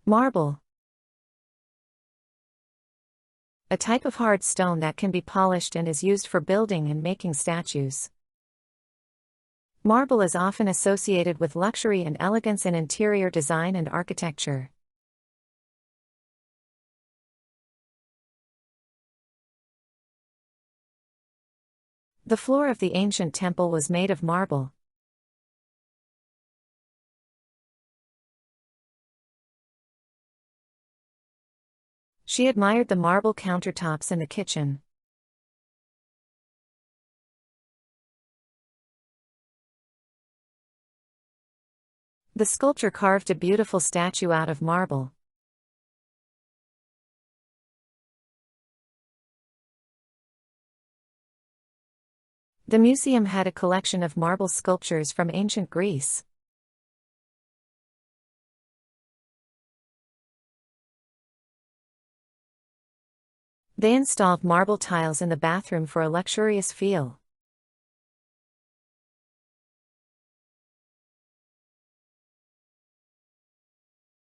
Marble. A type of hard stone that can be polished and is used for building and making statues. Marble is often associated with luxury and elegance in interior design and architecture. The floor of the ancient temple was made of marble. She admired the marble countertops in the kitchen. The sculptor carved a beautiful statue out of marble. The museum had a collection of marble sculptures from ancient Greece. They installed marble tiles in the bathroom for a luxurious feel.